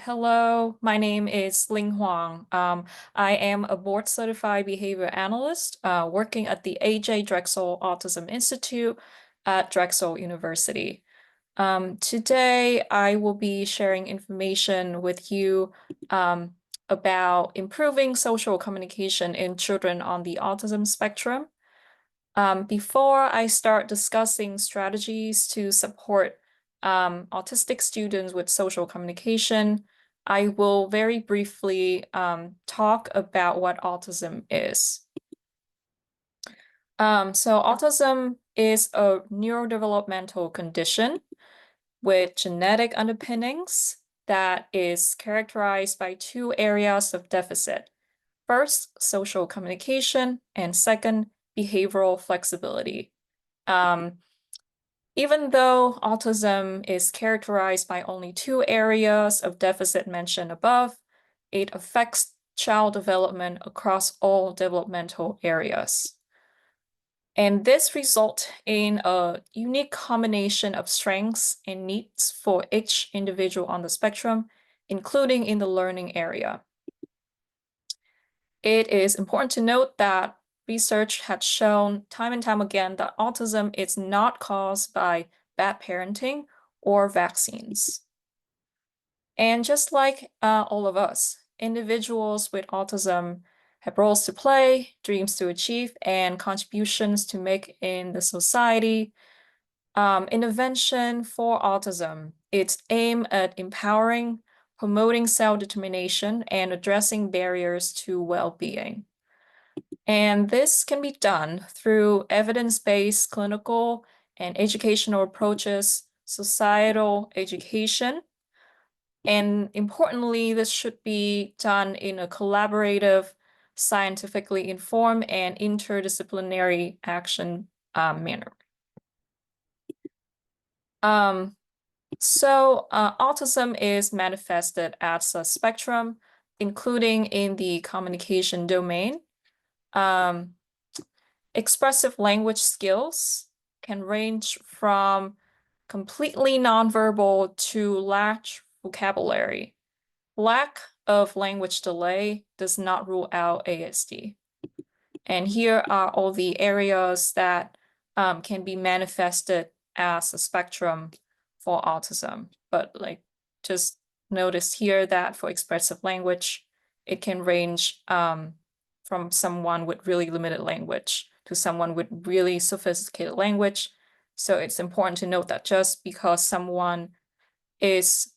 Hello, my name is Ling Huang. I am a board certified behavior analyst working at the AJ Drexel Autism Institute at Drexel University. Today, I will be sharing information with you about improving social communication in children on the autism spectrum. Before I start discussing strategies to support autistic students with social communication, I will very briefly talk about what autism is. Autism is a neurodevelopmental condition with genetic underpinnings that is characterized by two areas of deficit. First, social communication, and second, behavioral flexibility. Um, Even though autism is characterized by only two areas of deficit mentioned above, it affects child development across all developmental areas. And this results in a unique combination of strengths and needs for each individual on the spectrum, including in the learning area. It is important to note that research has shown time and time again that autism is not caused by bad parenting or vaccines. And just like all of us, individuals with autism have roles to play, dreams to achieve, and contributions to make in the society. Intervention for autism, it's aimed at empowering, promoting self-determination, and addressing barriers to well-being. And this can be done through evidence-based clinical and educational approaches, societal education, and importantly, this should be done in a collaborative, scientifically informed, and interdisciplinary action manner. Autism is manifested as a spectrum, including in the communication domain. Expressive language skills can range from completely nonverbal to large vocabulary. Lack of language delay does not rule out ASD. And here are all the areas that can be manifested as a spectrum for autism. But just notice here that for expressive language, it can range from someone with really limited language to someone with really sophisticated language. So it's important to note that just because someone is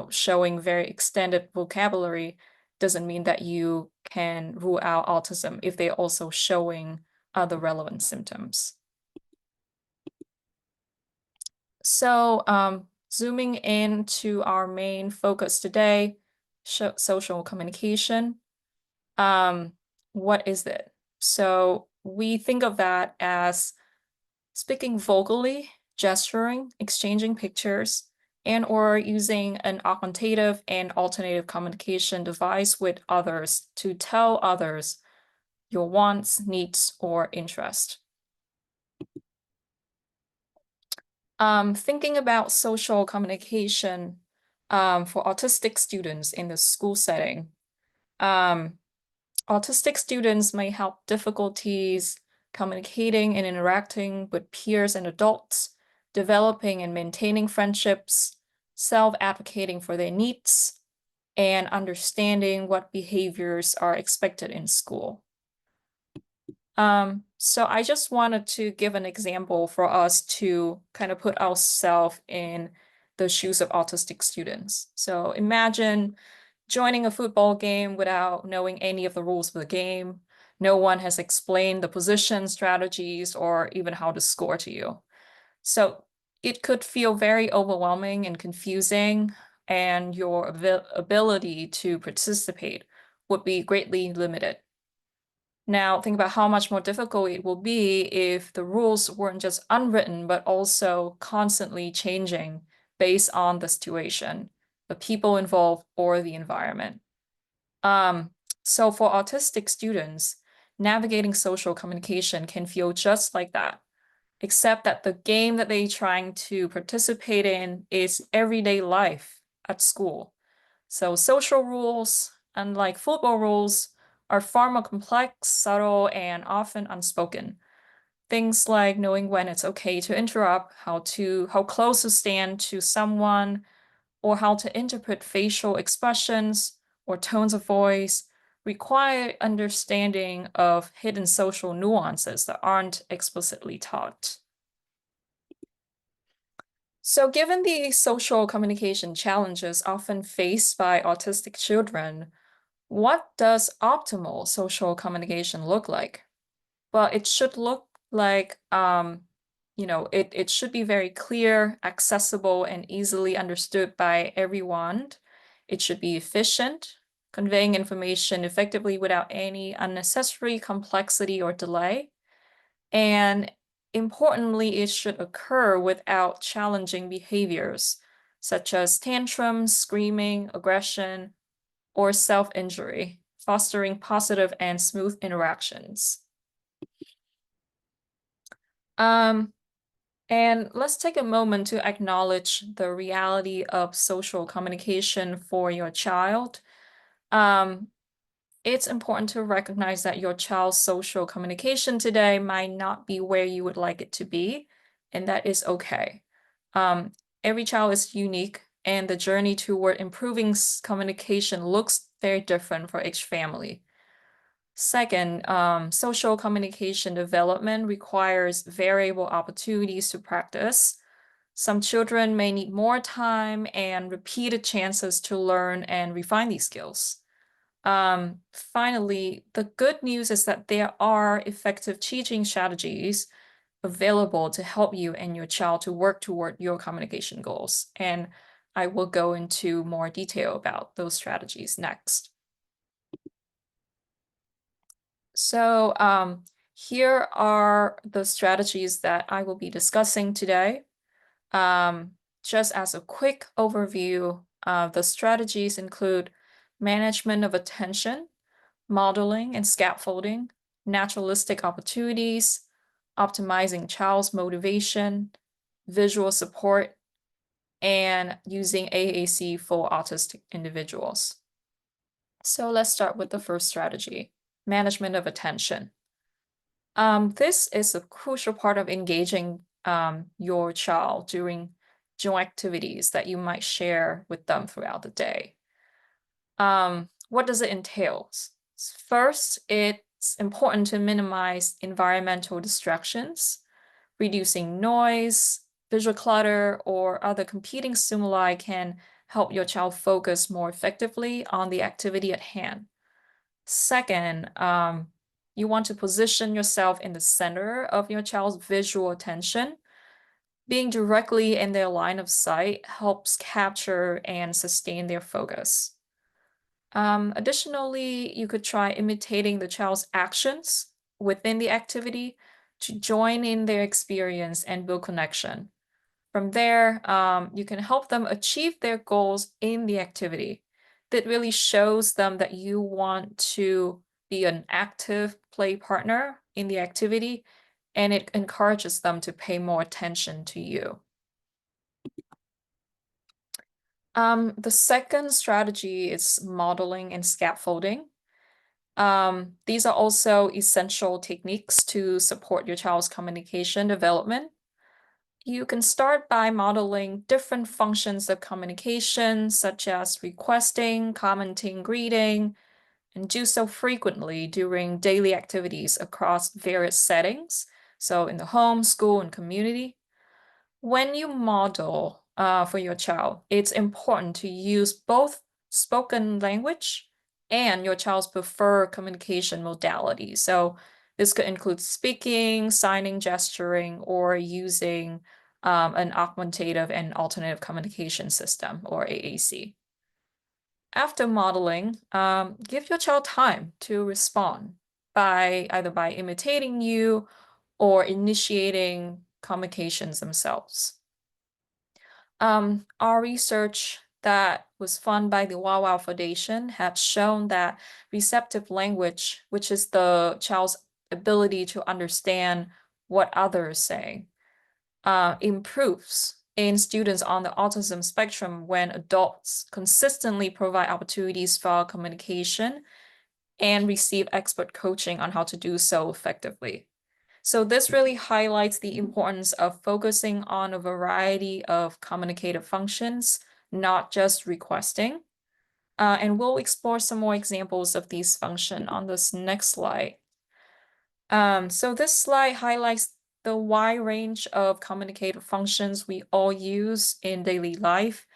showing very extended vocabulary doesn't mean that you can rule out autism if they're also showing other relevant symptoms. So zooming into our main focus today, social communication. What is it? So we think of that as speaking vocally, gesturing, exchanging pictures, and or using an augmentative and alternative communication device with others to tell others your wants, needs, or interest. Thinking about social communication for autistic students in the school setting. Autistic students may have difficulties communicating and interacting with peers and adults, developing and maintaining friendships, self-advocating for their needs, and understanding what behaviors are expected in school. So I just wanted to give an example for us to kind of put ourselves in the shoes of autistic students. So imagine joining a football game without knowing any of the rules of the game. No one has explained the position, strategies, or even how to score to you. So it could feel very overwhelming and confusing, and your ability to participate would be greatly limited. Now, think about how much more difficult it will be if the rules weren't just unwritten, but also constantly changing based on the situation, the people involved, or the environment. So for autistic students, navigating social communication can feel just like that, except that the game that they're trying to participate in is everyday life at school. So social rules, unlike football rules, are far more complex, subtle, and often unspoken. Things like knowing when it's okay to interrupt, how close to stand to someone, or how to interpret facial expressions or tones of voice require understanding of hidden social nuances that aren't explicitly taught. So, given the social communication challenges often faced by autistic children, what does optimal social communication look like? Well, it should look like, it should be very clear, accessible, and easily understood by everyone. It should be efficient, conveying information effectively without any unnecessary complexity or delay. And importantly, it should occur without challenging behaviors such as tantrums, screaming, aggression, or self-injury, fostering positive and smooth interactions. Um, and let's take a moment to acknowledge the reality of social communication for your child. Um, it's important to recognize that your child's social communication today might not be where you would like it to be, and that is okay. Um, every child is unique, and the journey toward improving communication looks very different for each family. Second, social communication development requires variable opportunities to practice. Some children may need more time and repeated chances to learn and refine these skills. Finally, the good news is that there are effective teaching strategies available to help you and your child to work toward your communication goals. And I will go into more detail about those strategies next. So here are the strategies that I will be discussing today. Just as a quick overview, the strategies include management of attention, modeling and scaffolding, naturalistic opportunities, optimizing child's motivation, visual support, and using AAC for autistic individuals. So let's start with the first strategy, management of attention. This is a crucial part of engaging your child during joint activities that you might share with them throughout the day. What does it entail? First, it's important to minimize environmental distractions, reducing noise, visual clutter, or other competing stimuli can help your child focus more effectively on the activity at hand. Second, you want to position yourself in the center of your child's visual attention. Being directly in their line of sight helps capture and sustain their focus. Additionally, you could try imitating the child's actions within the activity to join in their experience and build connection. From there, you can help them achieve their goals in the activity. That really shows them that you want to be an active play partner in the activity, and it encourages them to pay more attention to you. The second strategy is modeling and scaffolding. These are also essential techniques to support your child's communication development. You can start by modeling different functions of communication, such as requesting, commenting, greeting, and do so frequently during daily activities across various settings. So in the home, school, and community. When you model for your child, it's important to use both spoken language and your child's preferred communication modality. So this could include speaking, signing, gesturing, or using an augmentative and alternative communication system, or AAC. After modeling, give your child time to respond by either by imitating you or initiating communications themselves. Our research that was funded by the Wow Foundation had shown that receptive language, which is the child's ability to understand what others say, improves in students on the autism spectrum when adults consistently provide opportunities for communication and receive expert coaching on how to do so effectively. So this really highlights the importance of focusing on a variety of communicative functions, not just requesting. And we'll explore some more examples of these functions on this next slide. So this slide highlights the wide range of communicative functions we all use in daily life,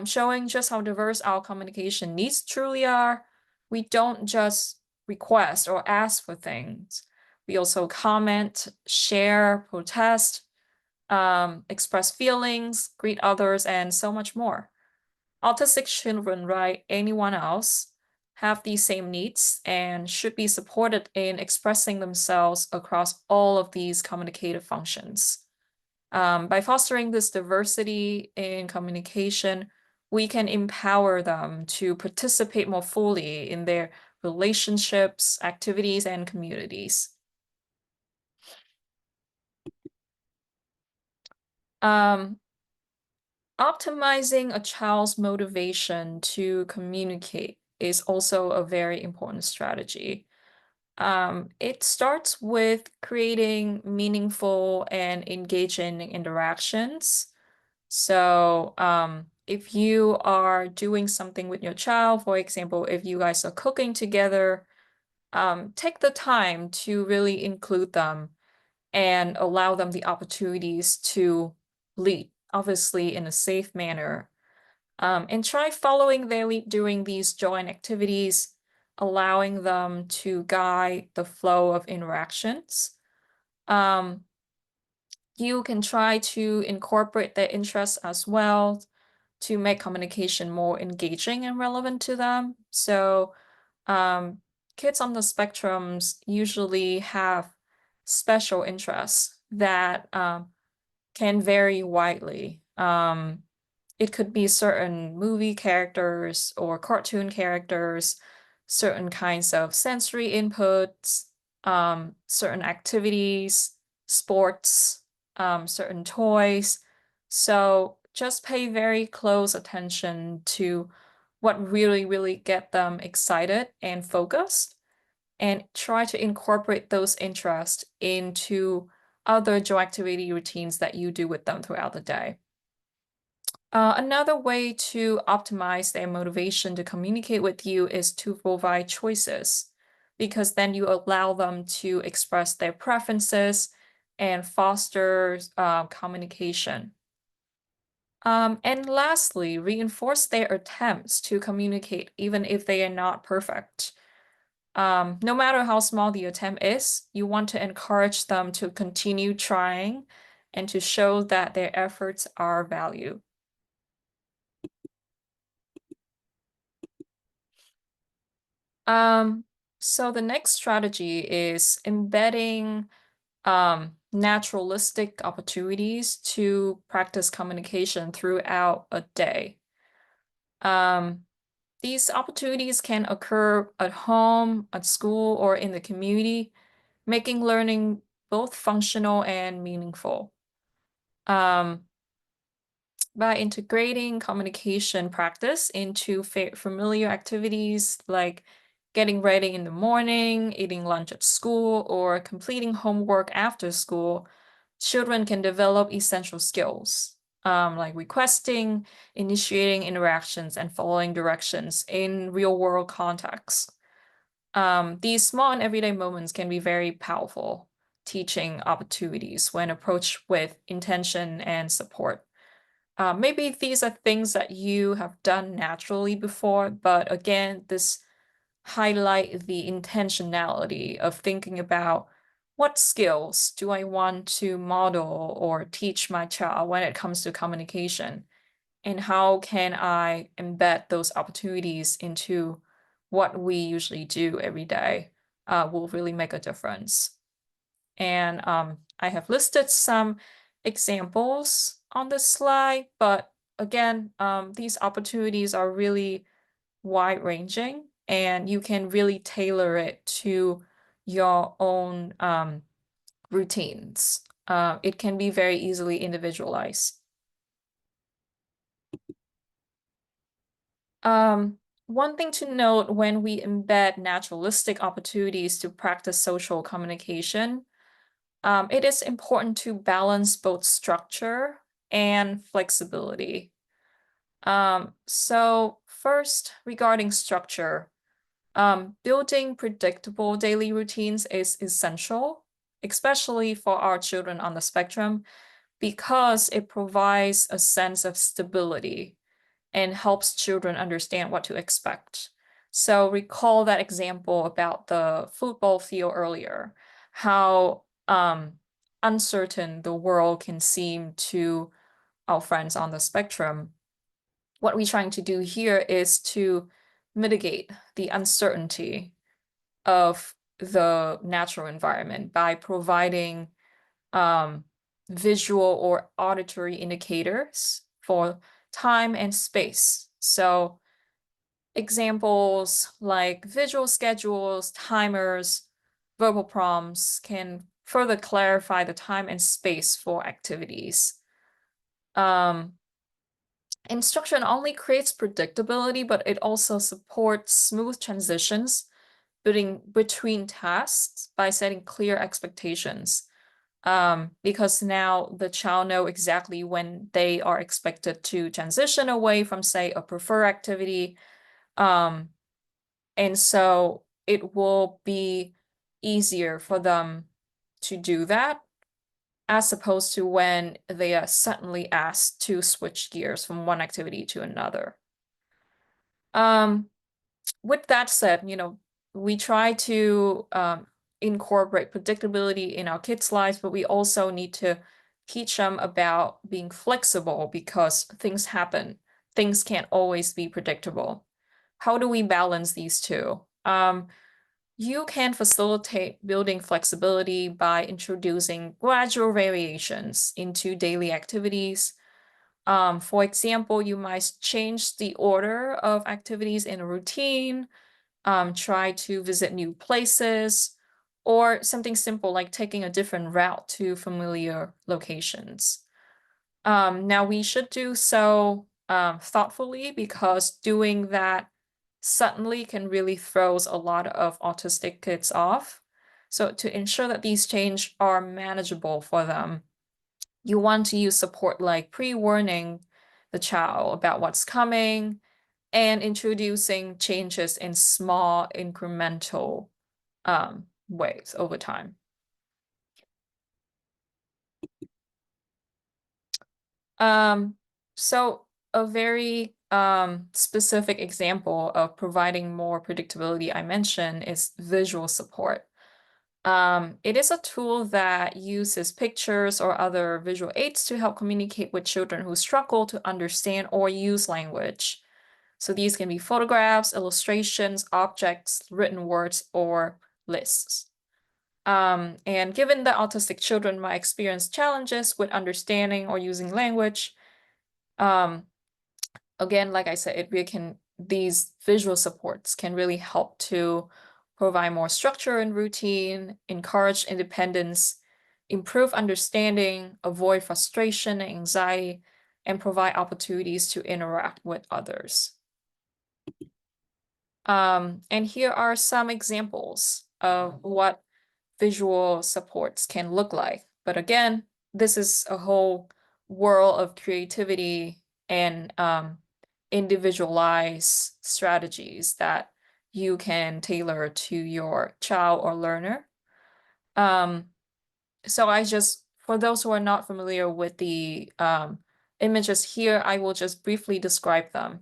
showing just how diverse our communication needs truly are. We don't just request or ask for things. We also comment, share, protest, express feelings, greet others, and so much more. Autistic children, like anyone else, have these same needs and should be supported in expressing themselves across all of these communicative functions. By fostering this diversity in communication, we can empower them to participate more fully in their relationships, activities, and communities. Optimizing a child's motivation to communicate is also a very important strategy. It starts with creating meaningful and engaging interactions. So, if you are doing something with your child, for example, if you guys are cooking together, take the time to really include them and allow them the opportunities to lead, obviously in a safe manner. And try following their lead during these joint activities, allowing them to guide the flow of interactions. Um, you can try to incorporate their interests as well to make communication more engaging and relevant to them. So, um, kids on the spectrums usually have special interests that can vary widely. It could be certain movie characters or cartoon characters, certain kinds of sensory inputs, certain activities, sports, certain toys. So just pay very close attention to what really get them excited and focused, and try to incorporate those interests into other joy activity routines that you do with them throughout the day. Another way to optimize their motivation to communicate with you is to provide choices, because then you allow them to express their preferences and foster communication. And lastly, reinforce their attempts to communicate, even if they are not perfect. No matter how small the attempt is, you want to encourage them to continue trying and to show that their efforts are valued. Um, so the next strategy is embedding naturalistic opportunities to practice communication throughout a day. Um, these opportunities can occur at home, at school, or in the community, making learning both functional and meaningful. Um, by integrating communication practice into familiar activities like getting ready in the morning, eating lunch at school, or completing homework after school, children can develop essential skills, like requesting, initiating interactions, and following directions in real-world contexts. These small and everyday moments can be very powerful teaching opportunities when approached with intention and support. Maybe these are things that you have done naturally before, but again, this highlight the intentionality of thinking about what skills do I want to model or teach my child when it comes to communication, and how can I embed those opportunities into what we usually do every day will really make a difference. And I have listed some examples on this slide, but again, these opportunities are really wide-ranging, and you can really tailor it to your own routines. It can be very easily individualized. One thing to note when we embed naturalistic opportunities to practice social communication, it is important to balance both structure and flexibility. So first, regarding structure, building predictable daily routines is essential, especially for our children on the spectrum, because it provides a sense of stability and helps children understand what to expect. So recall that example about the football field earlier, how uncertain the world can seem to our friends on the spectrum. What we're trying to do here is to mitigate the uncertainty of the natural environment by providing visual or auditory indicators for time and space. So examples like visual schedules, timers, verbal prompts can further clarify the time and space for activities. Instruction not only creates predictability, but it also supports smooth transitions between tasks by setting clear expectations. Because now the child know exactly when they are expected to transition away from, say, a preferred activity. And so it will be easier for them to do that as opposed to when they are suddenly asked to switch gears from one activity to another. With that said, we try to incorporate predictability in our kids' lives, but we also need to teach them about being flexible because things happen. Things can't always be predictable. How do we balance these two? You can facilitate building flexibility by introducing gradual variations into daily activities. For example, you might change the order of activities in a routine, try to visit new places, or something simple like taking a different route to familiar locations. Now, we should do so thoughtfully because doing that suddenly can really throws a lot of autistic kids off. So to ensure that these changes are manageable for them, you want to use support like pre-warning the child about what's coming and introducing changes in small incremental ways over time. So a very specific example of providing more predictability I mentioned is visual support. It is a tool that uses pictures or other visual aids to help communicate with children who struggle to understand or use language. So these can be photographs, illustrations, objects, written words, or lists. And given that autistic children might experience challenges with understanding or using language, um, again, like I said, these visual supports can really help to provide more structure and routine, encourage independence, improve understanding, avoid frustration and anxiety, and provide opportunities to interact with others. And here are some examples of what visual supports can look like. But again, this is a whole world of creativity and individualized strategies that you can tailor to your child or learner. So for those who are not familiar with the images here, I will just briefly describe them.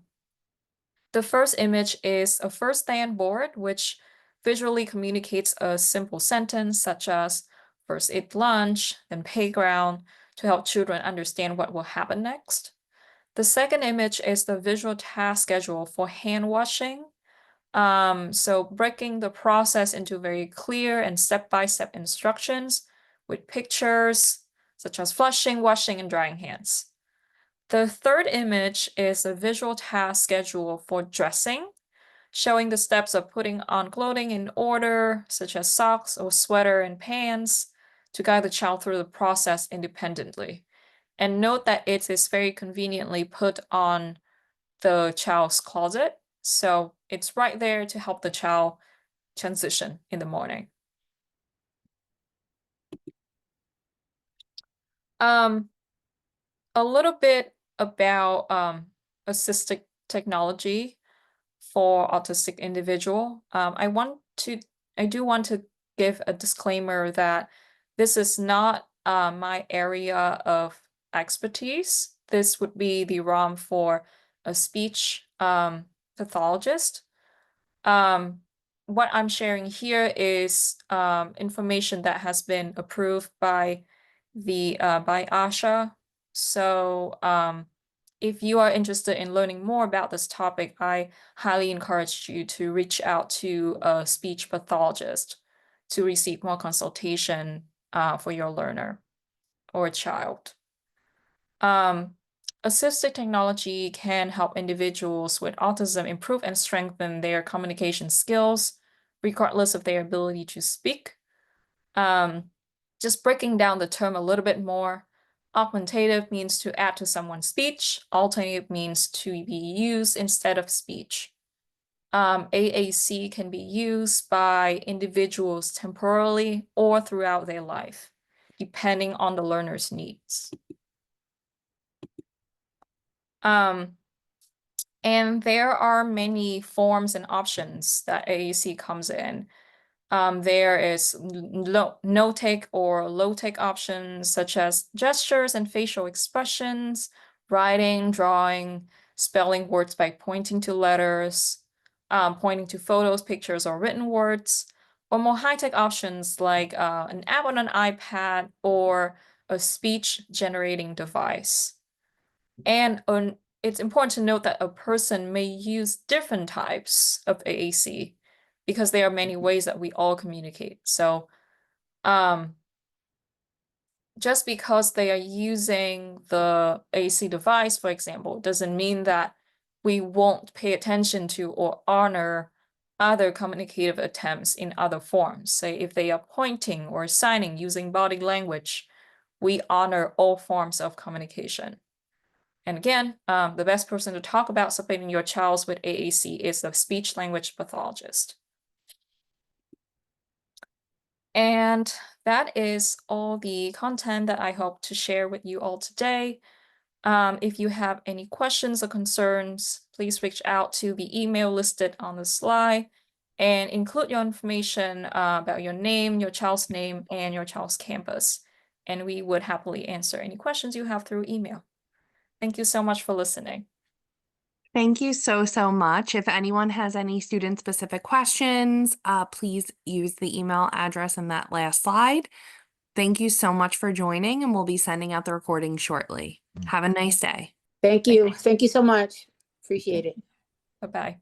The first image is a first day on board, which visually communicates a simple sentence such as first eat lunch, then playground, to help children understand what will happen next. The second image is the visual task schedule for hand washing. So breaking the process into very clear and step-by-step instructions with pictures such as flushing, washing, and drying hands. The third image is a visual task schedule for dressing, showing the steps of putting on clothing in order, such as socks or sweater and pants, to guide the child through the process independently. And note that it is very conveniently put on the child's closet. So it's right there to help the child transition in the morning. A little bit about assistive technology for autistic individual. I do want to give a disclaimer that this is not my area of expertise. This would be the realm for a speech pathologist. What I'm sharing here is information that has been approved by the by ASHA. So if you are interested in learning more about this topic, I highly encourage you to reach out to a speech pathologist to receive more consultation for your learner or child. Assistive technology can help individuals with autism improve and strengthen their communication skills, regardless of their ability to speak. Just breaking down the term a little bit more, augmentative means to add to someone's speech, alternative means to be used instead of speech. AAC can be used by individuals temporarily or throughout their life, depending on the learner's needs. And there are many forms and options that AAC comes in. There is no-take or low-take options such as gestures and facial expressions, writing, drawing, spelling words by pointing to letters, pointing to photos, pictures, or written words, or more high-tech options like an app on an iPad or a speech-generating device. And it's important to note that a person may use different types of AAC because there are many ways that we all communicate. So just because they are using the AAC device, for example, doesn't mean that we won't pay attention to or honor other communicative attempts in other forms. Say if they are pointing or signing using body language, we honor all forms of communication. And again, the best person to talk about supporting your child with AAC is the speech language pathologist. And that is all the content that I hope to share with you all today. If you have any questions or concerns, please reach out to the email listed on the slide and include your information about your name, your child's name, and your child's campus. And we would happily answer any questions you have through email. Thank you so much for listening. Thank you so much. If anyone has any student-specific questions, please use the email address in that last slide. Thank you so much for joining, and we'll be sending out the recording shortly. Have a nice day. Thank you. Thank you so much. Appreciate it. Bye-bye.